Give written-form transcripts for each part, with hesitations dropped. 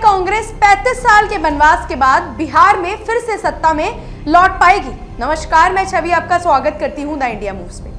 कांग्रेस 35 साल के वनवास के बाद बिहार में फिर से सत्ता में लौट पाएगी। नमस्कार, मैं छवि आपका स्वागत करती हूं द इंडिया मूव्स में।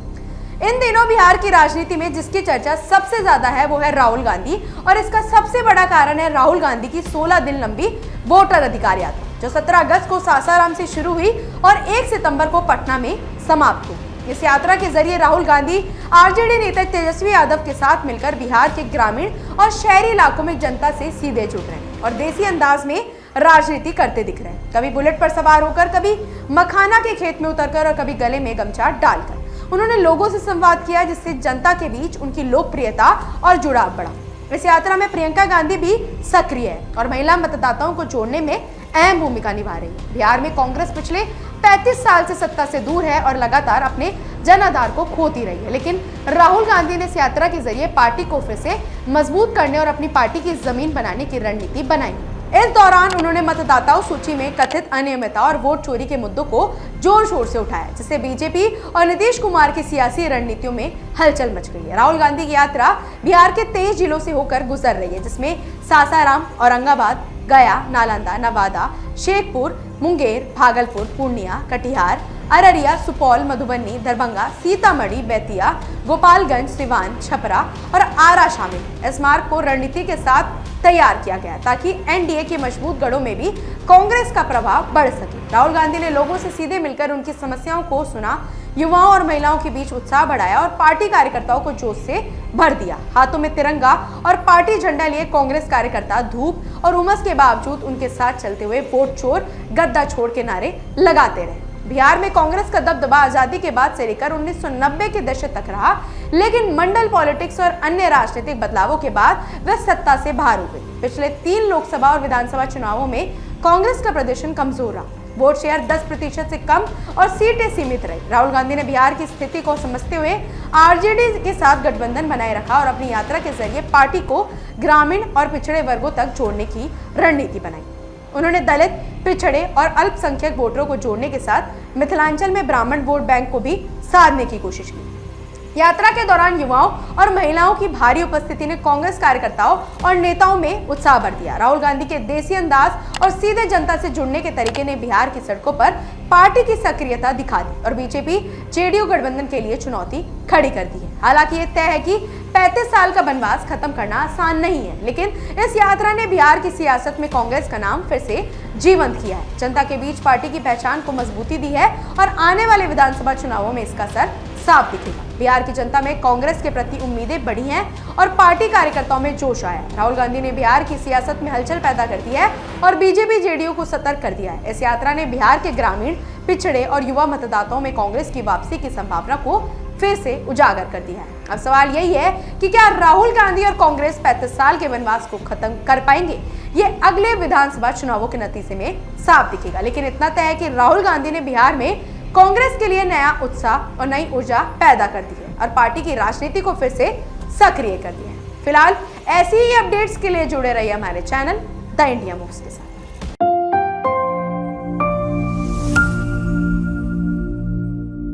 इन दिनों बिहार की राजनीति में जिसकी चर्चा सबसे ज्यादा है वो है राहुल गांधी, और इसका सबसे बड़ा कारण है राहुल गांधी की 16 दिन लंबी वोटर अधिकार यात्रा, जो 17 अगस्त को सासाराम से शुरू हुई और 1 सितंबर को पटना में समाप्त हुई। इस यात्रा के जरिए राहुल गांधी आरजेडी नेता तेजस्वी यादव के साथ मिलकर बिहार के ग्रामीण और शहरी इलाकों में जनता से सीधे जुड़ रहे हैं और देसी अंदाज में राजनीति करते दिख रहे हैं। कभी बुलेट पर सवार होकर, कभी मखाना के खेत में उतरकर और कभी गले में गमछा डालकर उन्होंने लोगों से संवाद किया, जिससे जनता के बीच उनकी लोकप्रियता और जुड़ाव बढ़ा। इस यात्रा में प्रियंका गांधी भी सक्रिय है और महिला मतदाताओं को जोड़ने में अहम भूमिका निभा रही है। बिहार में कांग्रेस पिछले 35 साल से सत्ता से दूर है और लगातार अपने जनाधार को खोती रही है, लेकिन राहुल गांधी ने इस यात्रा के जरिए पार्टी को फिर से मजबूत करने और अपनी पार्टी की जमीन बनाने की रणनीति बनाई। इस दौरान उन्होंने मतदाताओं सूची में कथित अनियमितता और वोट चोरी के मुद्दों को जोर शोर से उठाया, जिससे बीजेपी और नीतीश कुमार की सियासी रणनीतियों में हलचल मच गई है। राहुल गांधी की यात्रा बिहार के 23 जिलों से होकर गुजर रही है, जिसमें सासाराम, औरंगाबाद, गया, नालंदा, नवादा, शेखपुर, मुंगेर, भागलपुर, पूर्णिया, कटिहार, अररिया, सुपौल, मधुबनी, दरभंगा, सीतामढ़ी, बेतिया, गोपालगंज, सिवान, छपरा और आरा शामिल है। इस मार्ग को रणनीति के साथ तैयार किया गया ताकि एनडीए के मजबूत गढ़ों में भी कांग्रेस का प्रभाव बढ़ सके। राहुल गांधी ने लोगों से सीधे मिलकर उनकी समस्याओं को सुना, युवाओं और महिलाओं के बीच उत्साह बढ़ाया और पार्टी कार्यकर्ताओं को जोश से भर दिया। हाथों में तिरंगा और पार्टी झंडा लिए कांग्रेस कार्यकर्ता धूप और उमस के बावजूद उनके साथ चलते हुए वोट चोर, गद्दा छोड़ के नारे लगाते रहे। बिहार में कांग्रेस का दबदबा आजादी के बाद से लेकर 1990 के दशक तक रहा, लेकिन मंडल पॉलिटिक्स और अन्य राजनीतिक बदलावों के बाद वह सत्ता से बाहर हो गई। पिछले 3 लोकसभा और विधानसभा चुनावों में कांग्रेस का प्रदर्शन कमजोर रहा, वोट शेयर 10% से कम और सीटें सीमित रही। राहुल गांधी ने बिहार की स्थिति को समझते हुए आरजेडी के साथ गठबंधन बनाए रखा और अपनी यात्रा के जरिए पार्टी को ग्रामीण और पिछड़े वर्गों तक जोड़ने की रणनीति बनाई। उन्होंने दलित, पिछड़े और अल्पसंख्यक वोटरों को जोड़ने के साथ मिथिलांचल में ब्राह्मण वोट बैंक को भी साधने की कोशिश की। यात्रा के दौरान युवाओं और महिलाओं की भारी उपस्थिति ने कांग्रेस कार्यकर्ताओं और नेताओं में उत्साह भर दिया। राहुल गांधी के देसी अंदाज और सीधे जनता से जुड़ने के तरीके ने बिहार की सड़कों पर पार्टी की सक्रियता दिखा दी और बीजेपी जेडीयू गठबंधन के लिए चुनौती खड़ी कर दी है। हालांकि ये तय है कि 35 साल का वनवास खत्म करना आसान नहीं है, लेकिन इस यात्रा ने बिहार की सियासत में कांग्रेस का नाम फिर से जीवंत किया है, जनता के बीच पार्टी की पहचान को मजबूती दी है और आने वाले विधानसभा चुनावों में इसका असर साफ दिखेगा। बिहार की जनता में कांग्रेस के प्रति उम्मीदें बढ़ी हैं और पार्टी कार्यकर्ताओं में जोश आया है। राहुल गांधी ने बिहार की सियासत में हलचल पैदा कर दी है और बीजेपी जेडीयू को सतर्क कर दिया है। इस यात्रा ने बिहार के ग्रामीण, पिछड़े और युवा मतदाताओं में कांग्रेस की वापसी की संभावना को फिर से उजागर कर दिया है। अब सवाल यही है कि क्या राहुल गांधी और कांग्रेस 35 साल के वनवास को खत्म कर पाएंगे? ये अगले विधानसभा चुनावों के नतीजे में साफ दिखेगा, लेकिन इतना तय है कि राहुल गांधी ने बिहार में कांग्रेस के लिए नया उत्साह और नई ऊर्जा पैदा कर दी है और पार्टी की राजनीति को फिर से सक्रिय कर दिया है। फिलहाल ऐसी ही अपडेट्स के लिए जुड़े रहिए हमारे चैनल द इंडिया मूव्स के साथ।